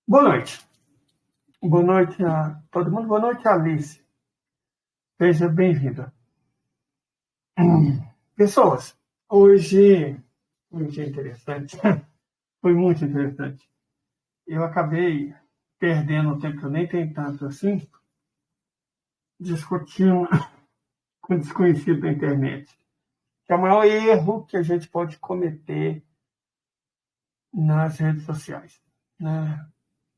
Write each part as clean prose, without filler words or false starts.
Boa noite. Boa noite a todo mundo. Boa noite, Alice. Seja bem-vinda. Pessoas, hoje foi um dia interessante. Foi muito interessante. Eu acabei perdendo o tempo, que eu nem tenho tanto assim, discutindo com desconhecido da internet. Que é o maior erro que a gente pode cometer nas redes sociais. Né?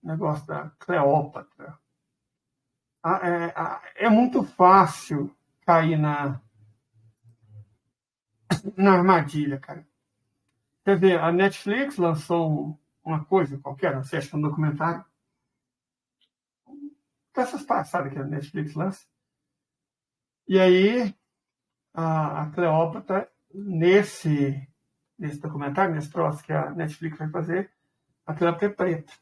O negócio da Cleópatra. É muito fácil cair na armadilha, cara. Quer ver, a Netflix lançou uma coisa qualquer, não sei, acho que é um documentário. Essas passadas que a Netflix lança. E aí, a Cleópatra, nesse documentário, nesse troço que a Netflix vai fazer, a Cleópatra é preta.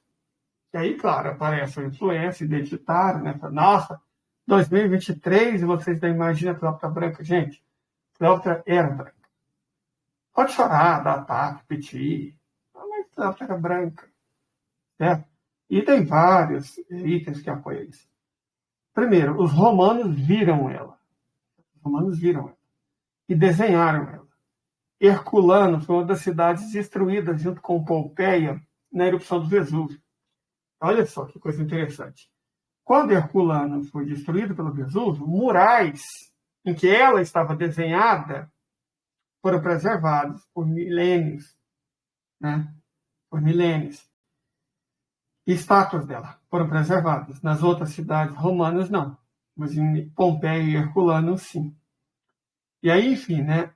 E aí, claro, aparece o influencer identitário, né? Nossa, 2023 e vocês ainda imaginam a Cleópatra branca. Gente, a Cleópatra era branca. Pode chorar, dar ataque, pedir, mas a Cleópatra era branca. Certo? E tem vários itens que apoiam isso. Primeiro, os romanos viram ela. Os romanos viram ela. E desenharam ela. Herculano foi uma das cidades destruídas junto com Pompeia na erupção do Vesúvio. Olha só que coisa interessante. Quando Herculano foi destruído pelo Vesúvio, murais em que ela estava desenhada foram preservados por milênios. Né? Por milênios. Estátuas dela foram preservadas. Nas outras cidades romanas, não. Mas em Pompeia e Herculano, sim. E aí, enfim, né?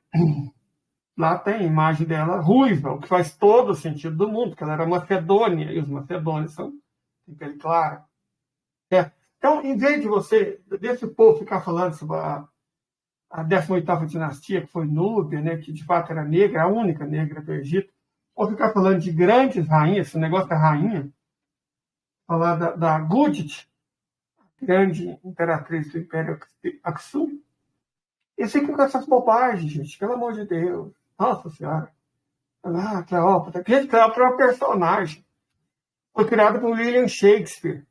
Lá tem a imagem dela ruiva, o que faz todo o sentido do mundo, porque ela era macedônia, e os macedônios são de pele clara. Então, em vez de desse povo ficar falando sobre a 18ª dinastia, que foi Núbia, né, que de fato era negra, a única negra do Egito, ou ficar falando de grandes rainhas, esse negócio da rainha, falar da Gudit, grande imperatriz do Império Aksum, e ficam com essas bobagens, gente, pelo amor de Deus. Nossa Senhora. Cleópatra. Cleópatra é um personagem. Foi criado por William Shakespeare.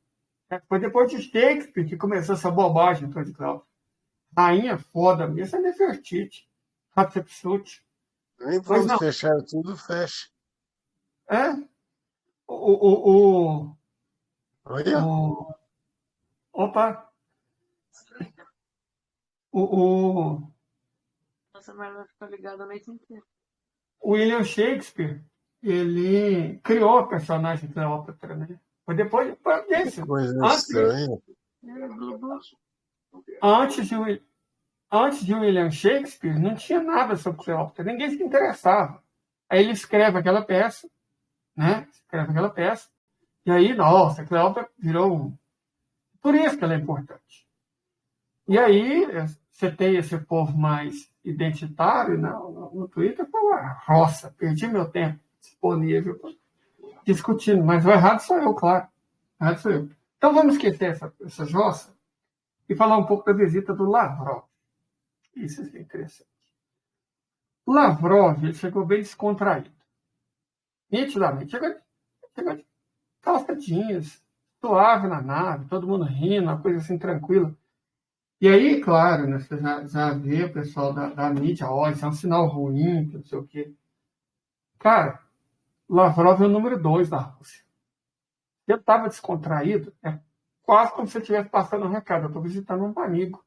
Foi depois de Shakespeare que começou essa bobagem toda de Cleópatra. Rainha foda mesmo é Nefertiti. Hatshepsut. Nem Mas vamos não. fechar tudo, fecha. É? O, Olha, opa. O Nossa, mas ela ficou ligada a noite inteira. William Shakespeare, ele criou a personagem Cleópatra, né? Foi depois que desse. coisa Antes, estranha. antes, de, antes de William Shakespeare, não tinha nada sobre Cleópatra, ninguém se interessava. Aí ele escreve aquela peça, né? Escreve aquela peça, e aí, nossa, Cleópatra virou um. Por isso que ela é importante. E aí, você tem esse povo mais identitário, né? No Twitter, foi uma roça, perdi meu tempo disponível discutindo, mas o errado sou eu, claro. O errado sou eu. Então vamos esquecer essa jossa e falar um pouco da visita do Lavrov. Isso é interessante. O Lavrov, ele chegou bem descontraído. Nitidamente. Chegou de calça jeans, suave na nave, todo mundo rindo, uma coisa assim tranquila. E aí, claro, né, você já vê o pessoal da mídia, olha, isso é um sinal ruim, não sei o quê. Cara, Lavrov é o número 2 da Rússia. Ele estava descontraído, é quase como se você estivesse passando um recado. Eu estou visitando um amigo,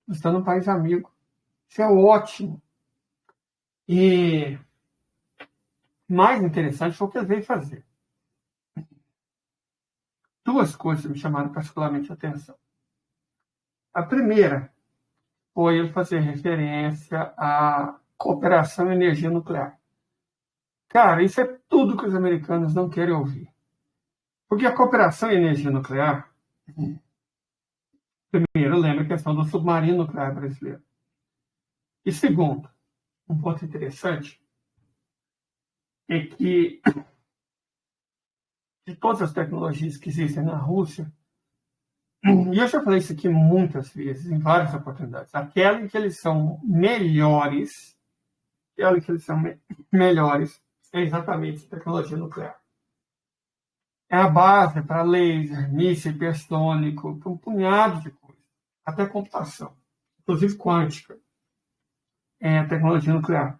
visitando um país amigo. Isso é ótimo. E mais interessante foi o que ele veio fazer. Duas coisas me chamaram particularmente a atenção. A primeira foi ele fazer referência à cooperação em energia nuclear. Cara, isso é tudo que os americanos não querem ouvir. Porque a cooperação em energia nuclear, primeiro, lembra a questão do submarino nuclear brasileiro. E segundo, um ponto interessante é que de todas as tecnologias que existem na Rússia, e eu já falei isso aqui muitas vezes, em várias oportunidades, aquela em que eles são melhores, é exatamente a tecnologia nuclear. é a base para laser, míssil hipersônico, para um punhado de coisas, até computação, inclusive quântica, tecnologia nuclear.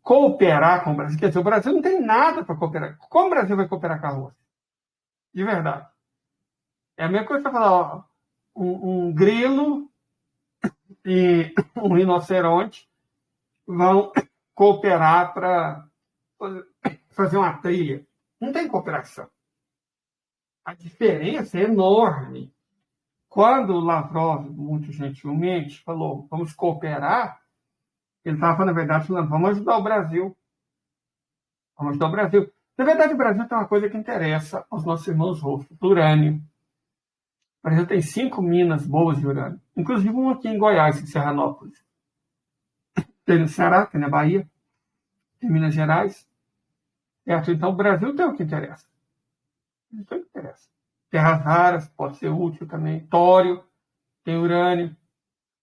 Cooperar com o Brasil, quer dizer, o Brasil não tem nada para cooperar. Como o Brasil vai cooperar com a Rússia? De verdade. É a mesma coisa que você falar, ó, um grilo e um rinoceronte vão cooperar para fazer uma trilha. Não tem cooperação. A diferença é enorme. Quando o Lavrov, muito gentilmente, falou vamos cooperar, ele estava, na verdade, falando vamos ajudar o Brasil. Vamos ajudar o Brasil. Na verdade, o Brasil tem uma coisa que interessa aos nossos irmãos russos, urânio. O Brasil tem 5 minas boas de urânio, inclusive uma aqui em Goiás, em Serranópolis. Tem no Ceará, tem na Bahia, tem em Minas Gerais. Certo? Então, o Brasil tem o que interessa. Isso é o que interessa. Terras raras, pode ser útil também. Tório, tem urânio.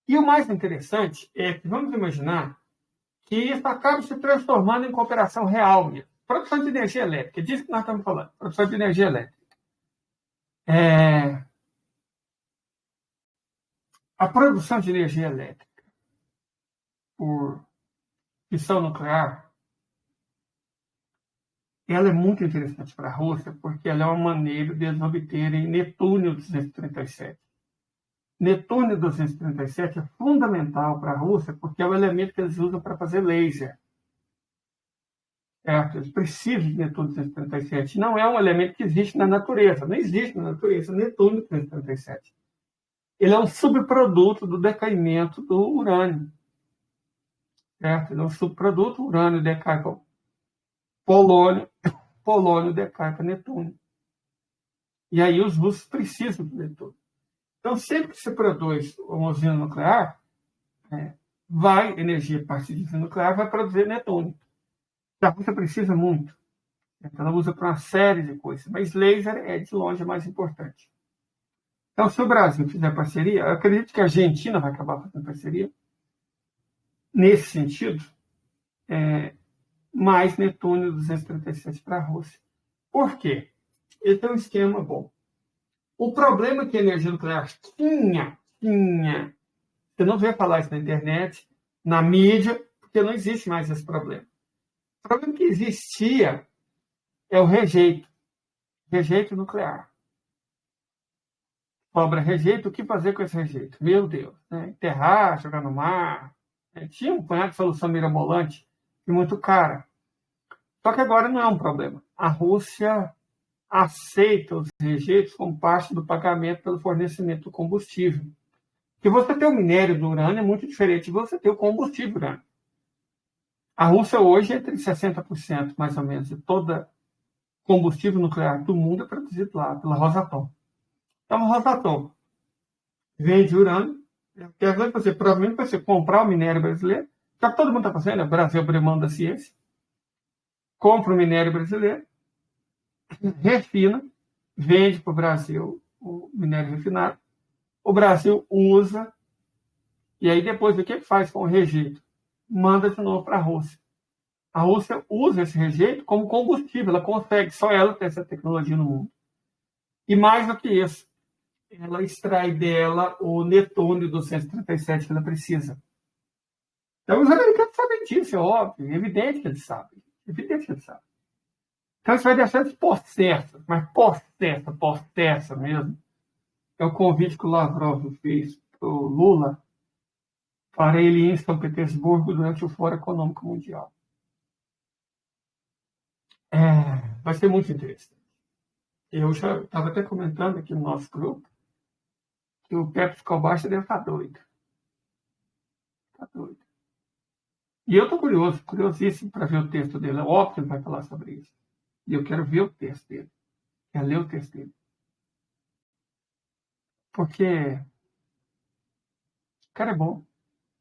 E o mais interessante é que vamos imaginar que isso acaba se transformando em cooperação real mesmo. Produção de energia elétrica, disso que nós estamos falando. Produção de energia elétrica. A produção de energia elétrica por fissão nuclear, ela é muito interessante para a Rússia, porque ela é uma maneira de eles obterem Netúnio 237. Netúnio 237 é fundamental para a Rússia, porque é o elemento que eles usam para fazer laser. Eles precisam de Netúnio 237. Não é um elemento que existe na natureza. Não existe na natureza Netúnio 237. Ele é um subproduto do decaimento do urânio. Certo? Ele é um subproduto, urânio decai para polônio, polônio decai para netúnio. E aí os russos precisam de netúnio. Então, sempre que se produz uma usina nuclear, vai energia a partir de usina nuclear, vai produzir netúnio. A Rússia precisa muito. Então, ela usa para uma série de coisas. Mas laser é, de longe, mais importante. Então, se o Brasil fizer parceria, eu acredito que a Argentina vai acabar fazendo parceria. Nesse sentido, mais Netúnio 237 para a Rússia. Por quê? Ele tem um esquema bom. O problema que a energia nuclear tinha, você não vê falar isso na internet, na mídia, porque não existe mais esse problema. O problema que existia é o rejeito nuclear. Sobra rejeito, o que fazer com esse rejeito? Meu Deus, enterrar, jogar no mar. Tinha um punhado de solução mirabolante e muito cara. Só que agora não é um problema. A Rússia aceita os rejeitos como parte do pagamento pelo fornecimento do combustível. Porque você ter o minério do urânio é muito diferente de você ter o combustível do urânio. A Rússia hoje, entre 60% mais ou menos de todo combustível nuclear do mundo é produzido lá pela Rosatom. Então, a Rosatom vende urânio. Quer dizer que você, provavelmente, você comprar o minério brasileiro, já que todo mundo está fazendo, o Brasil abriu mão da ciência, compra o minério brasileiro, refina, vende para o Brasil o minério refinado, o Brasil usa, e aí depois o que faz com o rejeito? Manda de novo para a Rússia. A Rússia usa esse rejeito como combustível, ela consegue, só ela tem essa tecnologia no mundo. E mais do que isso, ela extrai dela o netúnio 237 que ela precisa. Então os americanos sabem disso, é óbvio, é evidente que eles sabem. Evidente que eles sabem. Então isso vai deixar eles possessa, mas possessa mesmo. É o convite que o Lavrov fez para o Lula para ele ir em São Petersburgo durante o Fórum Econômico Mundial. Vai ser muito interessante. Eu já estava até comentando aqui no nosso grupo que o Pepe Escobar deve estar doido. Está doido. E eu estou curiosíssimo para ver o texto dele. É óbvio que ele vai falar sobre isso. E eu quero ver o texto dele. Quero ler o texto dele. Porque o cara é bom.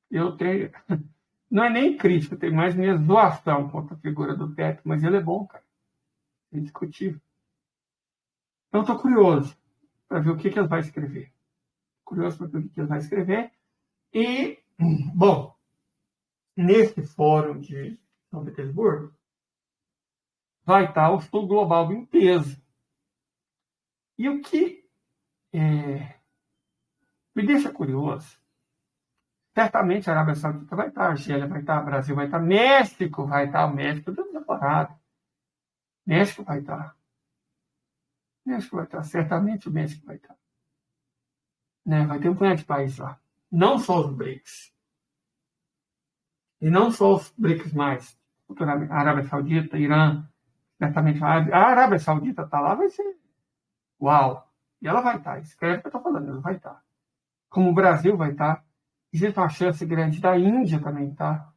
Eu tenho... Não é nem crítica, tem mais minha zoação contra a figura do Pepe, mas ele é bom, cara. É indiscutível. Então, estou curioso para ver o que ele vai escrever. Curioso para ver o que ele vai escrever. E, bom, nesse fórum de São Petersburgo, vai estar o Sul Global em peso. E o que me deixa curioso, certamente a Arábia Saudita vai estar, a Argélia vai estar, o Brasil vai estar, México vai estar, o México tudo separado. México vai estar. México vai estar, certamente o México vai estar. Né? Vai ter um punhado de país lá. Não só os BRICS. E não só os BRICS mais. A Arábia Saudita, Irã, certamente a Arábia Saudita está lá, vai ser uau. E ela vai estar, escreve o que eu estou falando, ela vai estar. Como o Brasil vai estar, existe uma chance grande da Índia também estar.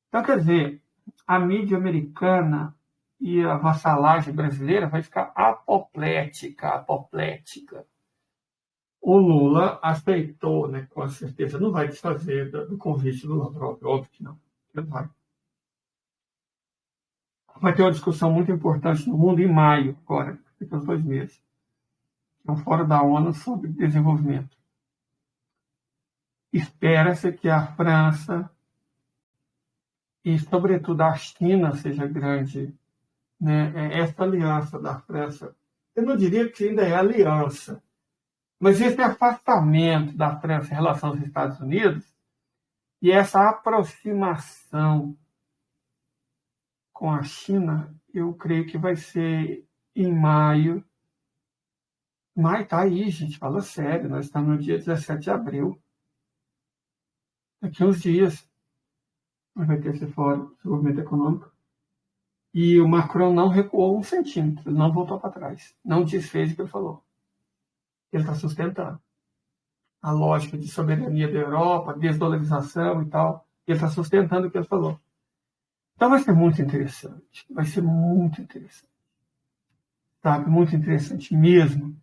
Então, quer dizer, a mídia americana e a vassalagem brasileira vai ficar apoplética. O Lula aceitou, né, com certeza, não vai desfazer do convite do Lavrov, óbvio que não. Ele vai. Vai ter uma discussão muito importante no mundo em maio, agora, daqui a 2 meses. É um fórum da ONU sobre desenvolvimento. Espera-se que a França e, sobretudo, a China seja grande. Né? Essa aliança da França, eu não diria que ainda é aliança, mas esse afastamento da França em relação aos Estados Unidos e essa aproximação com a China, eu creio que vai ser em maio. Maio está aí, gente, fala sério, nós estamos no dia 17 de abril. Daqui a uns dias vai ter esse fórum de desenvolvimento econômico. E o Macron não recuou 1 centímetro, não voltou para trás, não desfez o que ele falou. Ele está sustentando a lógica de soberania da Europa, desdolarização e tal. Ele está sustentando o que ele falou. Então vai ser muito interessante. Vai ser muito interessante. Sabe? Muito interessante mesmo.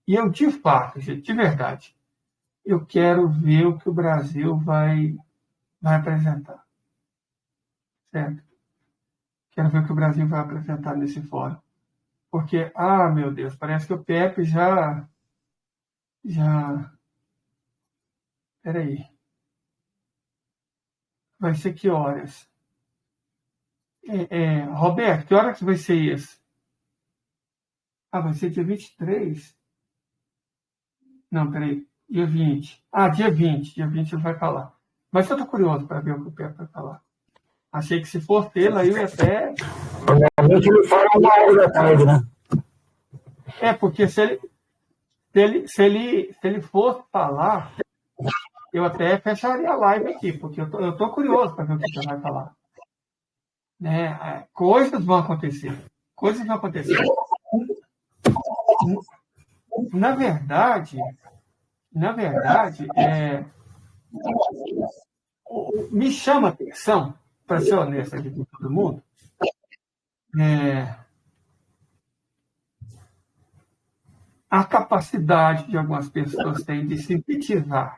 E eu, de fato, gente, de verdade, eu quero ver o que o Brasil vai apresentar. Certo? Quero ver o que o Brasil vai apresentar nesse fórum. Porque, meu Deus, parece que o Pepe já... Peraí. Vai ser que horas? Roberto, que horas vai ser isso? Vai ser dia 23? Não, peraí. Dia 20. Dia 20. Dia 20 ele vai falar. Mas eu estou curioso para ver o que o Pepe vai falar. Achei que se fosse ele, aí eu ia até... Normalmente ele fala 1h da tarde, né? Porque se ele fosse falar, eu até fecharia a live aqui, porque eu tô curioso para ver o que ele vai falar. Né? Coisas vão acontecer. Na verdade, me chama a atenção, para ser honesto aqui com todo mundo, a capacidade de algumas pessoas têm de sintetizar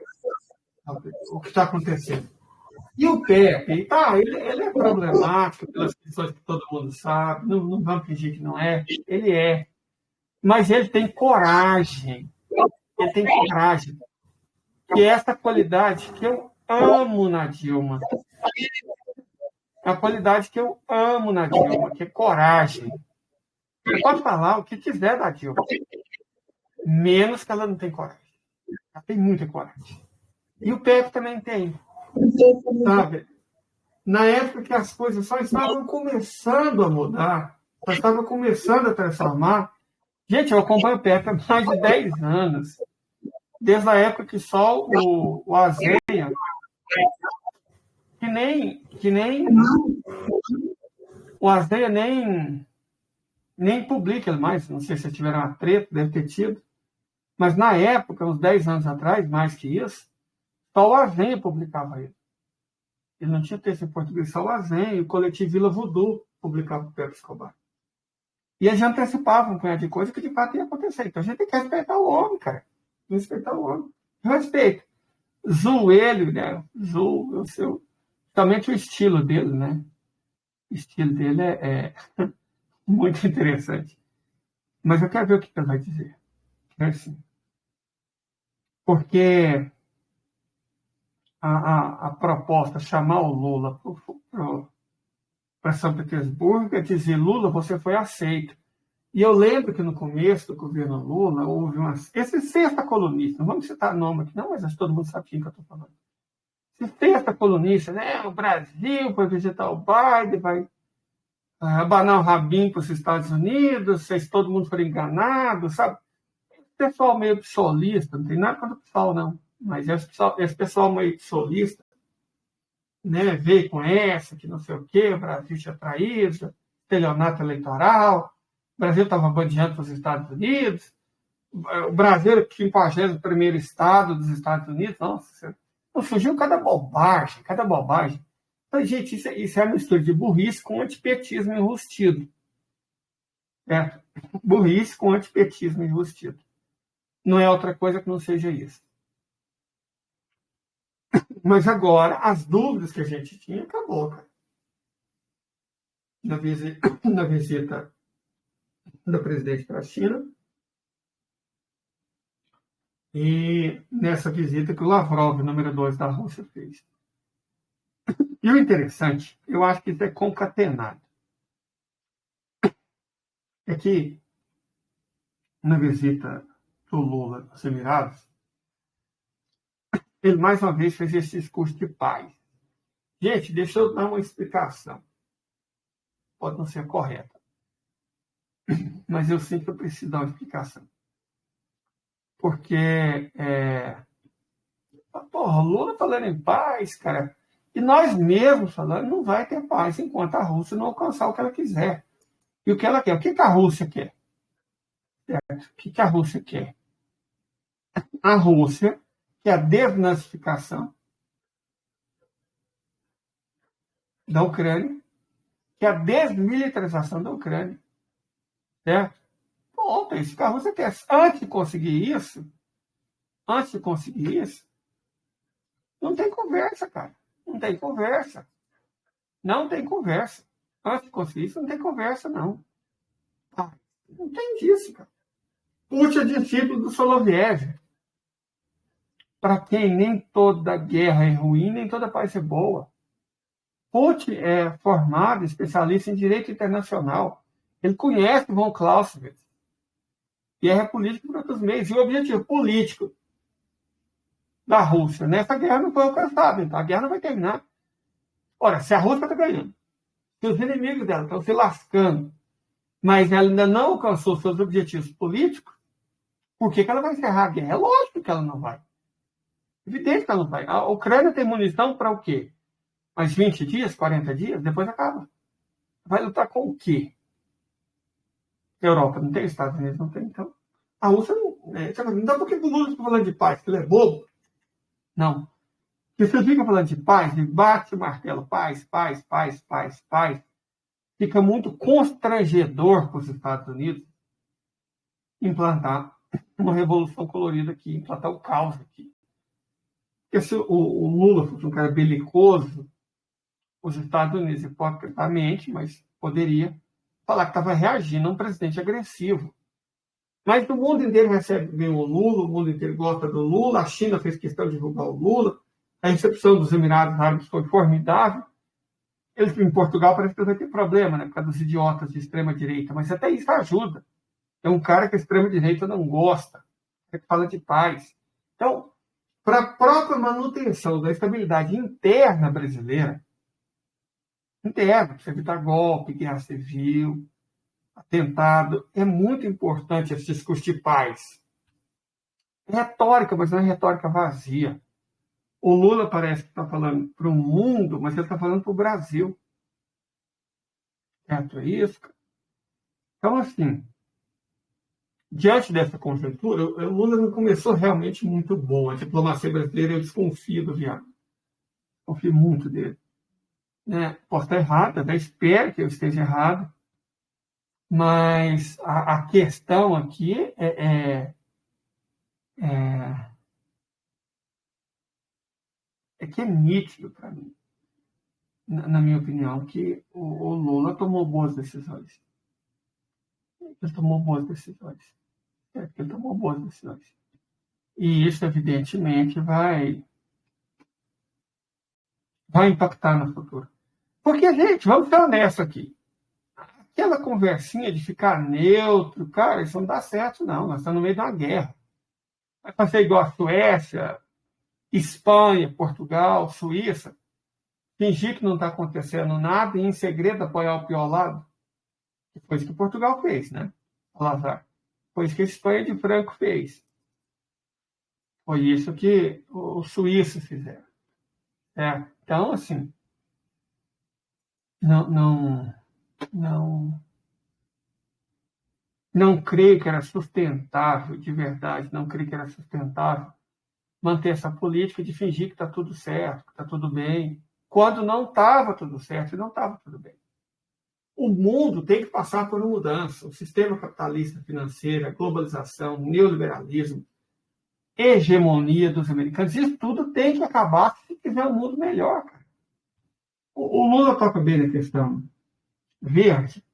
o que está acontecendo. E o Pepe, ele é problemático pelas questões que todo mundo sabe, não vamos fingir que não é, ele é. Mas ele tem coragem. Que é essa qualidade que eu amo na Dilma. A qualidade que eu amo na Dilma, que é coragem. Você pode falar o que quiser da Dilma, menos que ela não tem coragem. Ela tem muita coragem. E o Pepe também tem. Sabe? Na época que as coisas só estavam começando a mudar, só estavam começando a transformar. Gente, eu acompanho o Pepe há mais de 10 anos. Desde a época que só o Azenha, que nem o Azenha nem publica mais. Não sei se tiveram uma treta, deve ter tido. Mas na época, uns 10 anos atrás, mais que isso, só o Azenha publicava ele. Ele não tinha texto em português, só o Azenha e o coletivo Vila Voodoo publicava o Pepe Escobar. E a gente antecipava um punhado de coisa que de fato ia acontecer. Então a gente tem que respeitar o homem, cara. Respeitar o homem. Respeito. Zoo ele, né? Zoo, o seu... Somente o estilo dele, né? O estilo dele é muito interessante. Mas eu quero ver o que ele vai dizer. É assim. Porque a proposta, chamar o Lula para São Petersburgo, é dizer, Lula, você foi aceito. E eu lembro que no começo do governo Lula houve esse sexta colunista, não vamos citar nome aqui não, mas acho que todo mundo sabe quem que eu estou falando. Esse sexta colunista, né? O Brasil vai visitar o Biden, vai abanar o rabinho para os Estados Unidos, se todo mundo for enganado, sabe? Esse pessoal meio psolista, não tem nada contra o pessoal, não, mas esse pessoal meio psolista, né, veio com essa, que não sei o quê, o Brasil tinha traído, estelionato eleitoral, o Brasil estava bandeando para os Estados Unidos, o Brasil era o 51º estado dos Estados Unidos, nossa, surgiu cada bobagem, cada bobagem. Então, gente, isso é uma mistura de burrice com antipetismo enrustido. Certo? Burrice com antipetismo enrustido. Não é outra coisa que não seja isso. Mas agora, as dúvidas que a gente tinha, acabou, cara. Na visita da presidente para a China. E nessa visita que o Lavrov, número 2 da Rússia, fez. E o interessante, eu acho que isso é concatenado. É que, na visita do Lula aos Emirados, ele mais uma vez fez esse discurso de paz. Gente, deixa eu dar uma explicação. Pode não ser correta, mas eu sinto que eu preciso dar uma explicação. Porque, o Lula falando em paz, cara, e nós mesmos falando, não vai ter paz enquanto a Rússia não alcançar o que ela quiser. E o que ela quer? O que a Rússia quer? Certo? O que a Rússia quer? A Rússia quer a desnazificação da Ucrânia, que é a desmilitarização da Ucrânia. Certo? Ponto, é isso que a Rússia quer. Antes de conseguir isso, não tem conversa, cara. Não tem conversa. Não tem conversa. Antes de conseguir isso, não tem conversa, não. Não tem disso, cara. Putin é discípulo do Soloviev. Para quem nem toda guerra é ruim, nem toda paz é boa. Putin é formado, especialista em direito internacional. Ele conhece von Clausewitz. Guerra política por outros meios. E o objetivo político da Rússia nessa guerra não foi alcançado. Então a guerra não vai terminar. Ora, se a Rússia está ganhando, se os inimigos dela estão se lascando, mas ela ainda não alcançou seus objetivos políticos, por que ela vai encerrar a guerra? É lógico que ela não vai. Evidente que ela não vai. A Ucrânia tem munição para o quê? Mais 20 dias, 40 dias, depois acaba. Vai lutar com o quê? A Europa não tem, Estados Unidos não tem, então. A Rússia não. Então por que o Lula está falando de paz? Que ele é bobo? Não. Se você fica falando de paz, e bate o martelo, paz, paz, paz, paz, paz, fica muito constrangedor para os Estados Unidos implantar uma revolução colorida aqui, implantar o caos aqui. Porque se o Lula fosse um cara belicoso, os Estados Unidos, hipocritamente, mas poderia falar que estava reagindo a um presidente agressivo. Mas o mundo inteiro recebe bem o Lula, o mundo inteiro gosta do Lula, a China fez questão de divulgar o Lula, a recepção dos Emirados Árabes foi formidável. Eles, em Portugal, parece que vai ter problema, né, por causa dos idiotas de extrema-direita, mas até isso ajuda. É um cara que a extrema-direita não gosta, que fala de paz. Então, para a própria manutenção da estabilidade interna brasileira, para você evitar golpe, guerra civil, atentado, é muito importante esse discurso de paz. É retórica, mas não é retórica vazia. O Lula parece que está falando para o mundo, mas ele está falando para o Brasil. Certo? É isso? Então, assim, diante dessa conjuntura, o Lula não começou realmente muito bom. A diplomacia brasileira, eu desconfio do Viado. Confio muito dele. Posso estar errado, até espero que eu esteja errado, mas a questão aqui é que é nítido para mim, na minha opinião, que o Lula tomou boas decisões. Ele tomou boas decisões. E isso, evidentemente, vai impactar no futuro. Porque, gente, vamos ser honestos aqui. aquela conversinha de ficar neutro, cara, isso não dá certo, não. Nós estamos no meio de uma guerra. Vai fazer igual a Suécia, Espanha, Portugal, Suíça, fingir que não está acontecendo nada e, em segredo, apoiar o pior lado. Foi isso que Portugal fez, né? Salazar. Foi isso que a Espanha de Franco fez. Foi isso que os suíços fizeram. Então, assim, não creio que era sustentável, de verdade, não creio que era sustentável manter essa política de fingir que está tudo certo, que está tudo bem, quando não estava tudo certo e não estava tudo bem. O mundo tem que passar por uma mudança. O sistema capitalista financeiro, a globalização, o neoliberalismo, hegemonia dos americanos, isso tudo tem que acabar se quiser um mundo melhor, cara. O Lula toca bem na questão verde,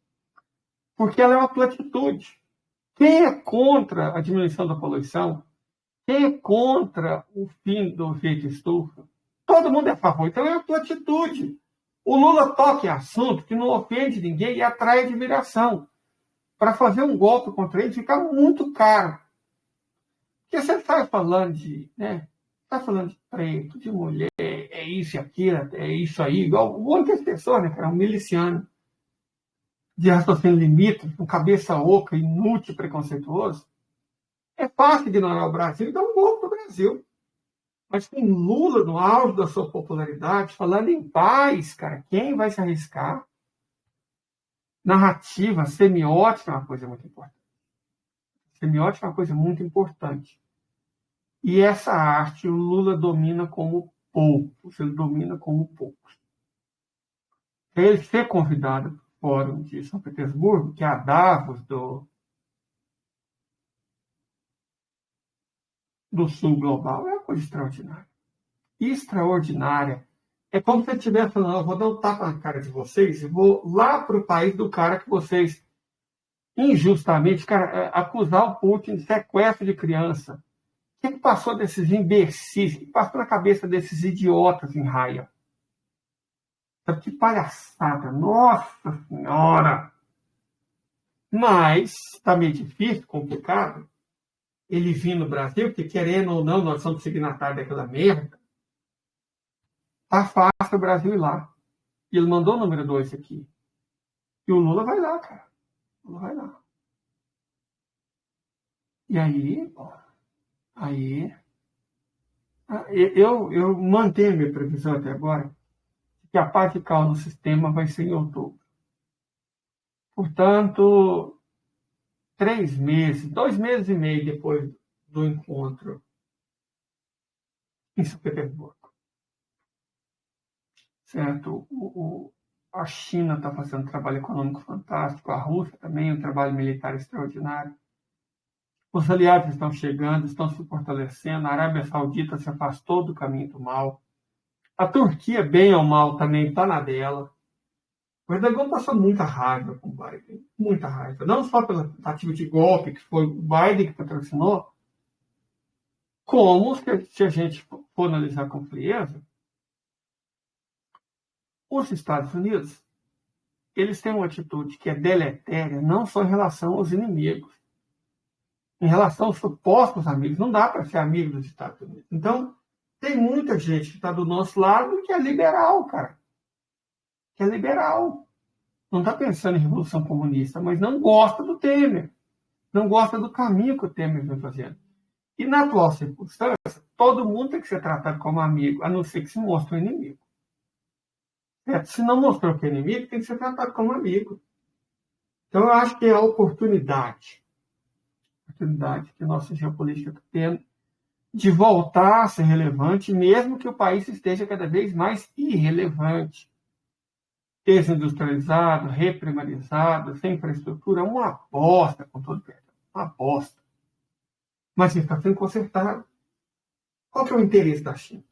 porque ela é uma platitude. Quem é contra a diminuição da poluição, quem é contra o fim do efeito estufa, todo mundo é a favor. Então é uma platitude. O Lula toca em assunto que não ofende ninguém e atrai admiração. Para fazer um golpe contra ele fica muito caro. Porque você está falando de, está falando de preto, de mulher, é isso e aquilo, é isso aí, igual muitas pessoas, né, cara, um miliciano de raciocínio limítrofe, com cabeça oca, inútil, preconceituoso. É fácil ignorar o Brasil e dar um golpe no Brasil. Mas com Lula no auge da sua popularidade, falando em paz, cara, quem vai se arriscar? Narrativa, semiótica é uma coisa muito importante. Semiótica é uma coisa muito importante. E essa arte o Lula domina como poucos. Ele domina como poucos. Para ele ser convidado para o Fórum de São Petersburgo, que é a Davos do Sul Global, é uma coisa extraordinária. Extraordinária. É como se ele estivesse falando, eu vou dar um tapa na cara de vocês e vou lá para o país do cara que vocês injustamente, cara, acusar o Putin de sequestro de criança. O que passou desses imbecis? O que passou na cabeça desses idiotas em raia? Que palhaçada! Nossa Senhora! Mas está meio difícil, complicado, ele vir no Brasil, porque querendo ou não, nós somos signatários daquela merda. Tá fácil o Brasil ir lá. E ele mandou o número 2 aqui. E o Lula vai lá, cara. O Lula vai lá. E aí, eu mantenho minha previsão até agora que a parte calma no sistema vai ser em outubro. Portanto, 3 meses, 2 meses e meio depois do encontro em São Petersburgo. Certo? A China está fazendo um trabalho econômico fantástico, a Rússia também, um trabalho militar extraordinário. Os aliados estão chegando, estão se fortalecendo, a Arábia Saudita se afastou do caminho do mal. A Turquia, bem ou mal, também está na dela. O Erdogan passou muita raiva com o Biden, muita raiva. Não só pela tentativa de golpe, que foi o Biden que patrocinou, como, se a gente for analisar com frieza, os Estados Unidos, eles têm uma atitude que é deletéria, não só em relação aos inimigos. Em relação aos supostos amigos, não dá para ser amigo dos Estados Unidos. Então, tem muita gente que está do nosso lado que é liberal, cara. Que é liberal. Não está pensando em revolução comunista, mas não gosta do Temer. Não gosta do caminho que o Temer vem fazendo. E na atual circunstância, todo mundo tem que ser tratado como amigo, a não ser que se mostre um inimigo. Certo? Se não mostrou que é inimigo, tem que ser tratado como amigo. Então, eu acho que é a oportunidade que a nossa geopolítica está tendo de voltar a ser relevante, mesmo que o país esteja cada vez mais irrelevante. Desindustrializado, reprimarizado, sem infraestrutura, uma bosta, com todo perdão, uma bosta. Mas isso está sendo consertado. Qual que é o interesse da China?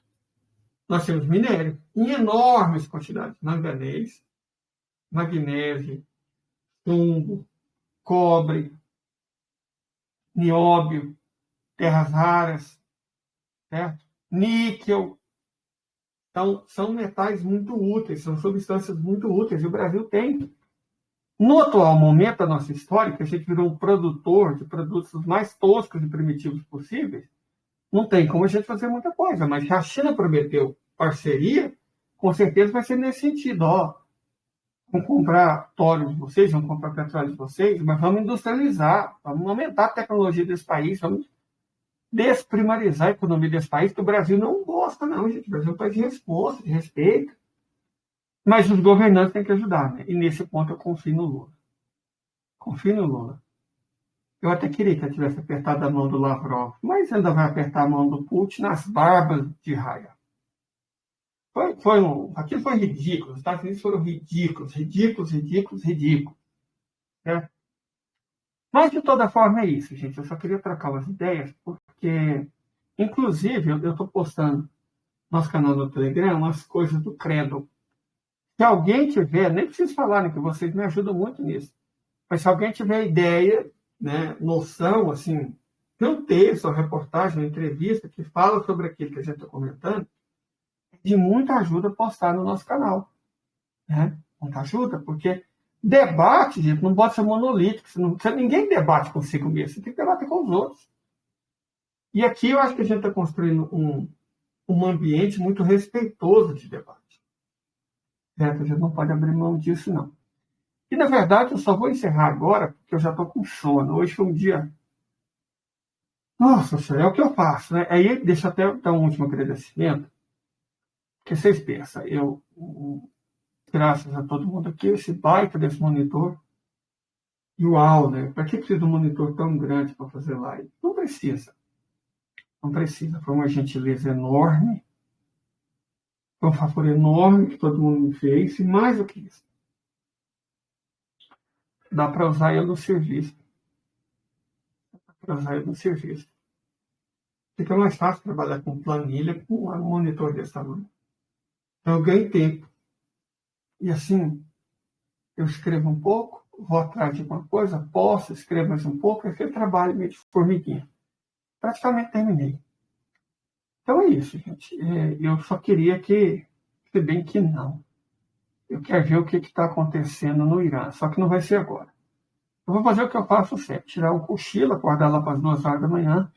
Nós temos minério em enormes quantidades, manganês, magnésio, chumbo, cobre, nióbio, terras raras, certo? Níquel. Então, são metais muito úteis, são substâncias muito úteis, e o Brasil tem. No atual momento da nossa história, que a gente virou um produtor de produtos os mais toscos e primitivos possíveis, não tem como a gente fazer muita coisa, mas se a China prometeu parceria, com certeza vai ser nesse sentido. Ó, vamos comprar tório de vocês, vamos comprar petróleo de vocês, mas vamos industrializar, vamos aumentar a tecnologia desse país, vamos desprimarizar a economia desse país, que o Brasil não gosta, não, gente. O Brasil é um país de resposta, de respeito. Mas os governantes têm que ajudar, né? E nesse ponto eu confio no Lula. Confio no Lula. Eu até queria que ele tivesse apertado a mão do Lavrov, mas ainda vai apertar a mão do Putin nas barbas de raia. Aquilo foi ridículo. Os Estados Unidos foram ridículos. Né? Mas, de toda forma, é isso, gente. Eu só queria trocar umas ideias, porque, inclusive, eu estou postando no nosso canal no Telegram umas coisas do Credo. Se alguém tiver, nem preciso falar, né, que vocês me ajudam muito nisso, mas se alguém tiver ideia, né, noção, assim, de um texto, uma reportagem, uma entrevista que fala sobre aquilo que a gente está comentando, de muita ajuda postar no nosso canal. Né? Muita ajuda, porque debate, gente, não pode ser monolítico. Ninguém debate consigo mesmo, você tem que debater com os outros. E aqui eu acho que a gente está construindo um ambiente muito respeitoso de debate. Certo? A gente não pode abrir mão disso, não. E, na verdade, eu só vou encerrar agora, porque eu já estou com sono. Hoje foi um dia... Nossa Senhora, é o que eu faço, né? Aí, deixa eu até dar um último agradecimento. Porque vocês pensam, graças a todo mundo aqui, esse baita desse monitor. E uau, né? Para que precisa de um monitor tão grande para fazer live? Não precisa. Não precisa. Foi uma gentileza enorme. Foi um favor enorme que todo mundo me fez. E mais do que isso, dá para usar ele no serviço. Fica mais fácil trabalhar com planilha com um monitor desse tamanho. Então, eu ganhei tempo. E assim, eu escrevo um pouco, vou atrás de alguma coisa, posso, escrevo mais um pouco, aquele trabalho meio de formiguinha. Praticamente terminei. Então é isso, gente. Eu só queria se bem que não. Eu quero ver o que está acontecendo no Irã, só que não vai ser agora. Eu vou fazer o que eu faço sempre, tirar um cochilo, acordar lá para as 2 horas da manhã,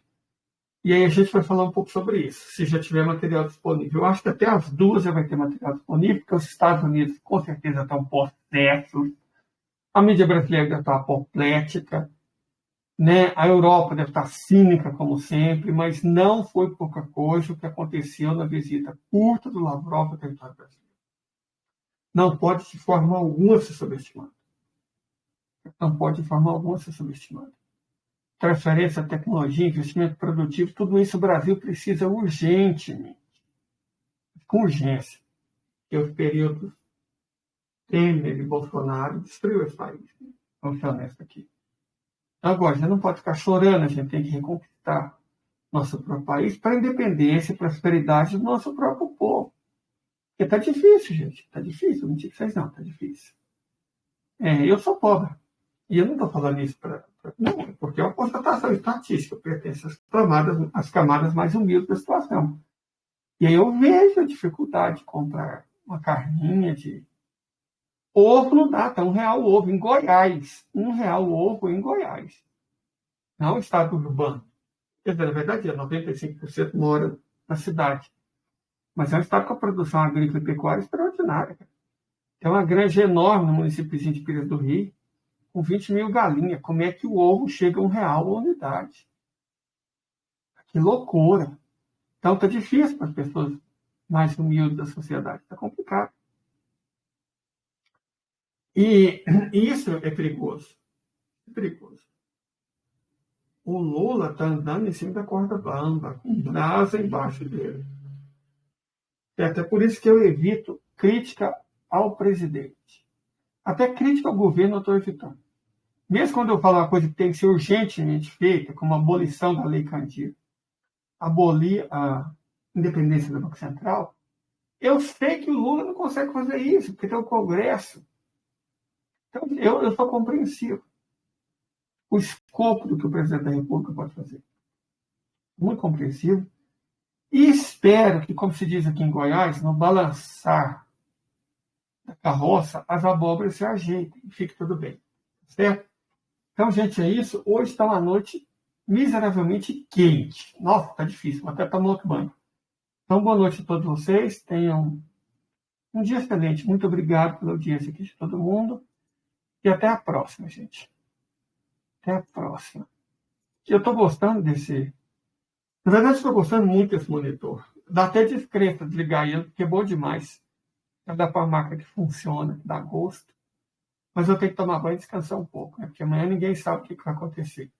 e aí a gente vai falar um pouco sobre isso, se já tiver material disponível. Eu acho que até as 2 já vai ter material disponível, porque os Estados Unidos com certeza estão possessos, a mídia brasileira deve estar apoplética, né? A Europa deve estar cínica, como sempre, mas não foi pouca coisa o que aconteceu na visita curta do Lavrov ao território brasileiro. Não pode de forma alguma ser subestimado. Não pode de forma alguma ser subestimado. Transferência, tecnologia, investimento produtivo, tudo isso o Brasil precisa urgentemente. Com urgência. E os períodos Temer e Bolsonaro destruiu esse país. Vamos ser honestos aqui. Agora, a gente não pode ficar chorando, a gente tem que reconquistar nosso próprio país para a independência e prosperidade do nosso próprio povo. Porque está difícil, gente. Está difícil. Não digo que vocês não, está difícil. Eu sou pobre. E eu não estou falando isso não, porque é uma constatação estatística. Eu pertenço às camadas mais humildes da situação. E aí eu vejo a dificuldade de comprar uma carninha de... Ovo não dá, tá R$1 o ovo em Goiás. R$1 o ovo em Goiás. Não é um estado urbano. Quer dizer, na verdade, 95% mora na cidade. Mas é um estado com a produção agrícola e pecuária extraordinária. Tem uma granja enorme no município de Pires do Rio, com 20 mil galinhas. Como é que o ovo chega a R$1 a unidade? Que loucura! Então está difícil para as pessoas mais humildes da sociedade. Está complicado. E isso é perigoso. É perigoso. O Lula está andando em cima da corda bamba, com brasa embaixo dele. É por isso que eu evito crítica ao presidente. Até crítica ao governo eu estou evitando. Mesmo quando eu falo uma coisa que tem que ser urgentemente feita, como a abolição da Lei Candir, abolir a independência do Banco Central, eu sei que o Lula não consegue fazer isso, porque tem o Congresso. Então, eu sou compreensivo. O escopo do que o presidente da República pode fazer. Muito compreensivo. E espero que, como se diz aqui em Goiás, no balançar da carroça, as abóboras se ajeitem e fique tudo bem. Certo? Então, gente, é isso. Hoje está uma noite miseravelmente quente. Nossa, tá difícil. Vou até tomar outro banho. Então, boa noite a todos vocês. Tenham um dia excelente. Muito obrigado pela audiência aqui de todo mundo. E até a próxima, gente. Até a próxima. Eu estou gostando desse... Na verdade, estou gostando muito desse monitor. Dá até descrença desligar ele, porque é bom demais. Dá para a máquina que funciona, dá gosto. Mas eu tenho que tomar banho e descansar um pouco, né? Porque amanhã ninguém sabe o que vai acontecer.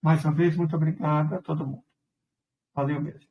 Mais uma vez, muito obrigado a todo mundo. Valeu mesmo.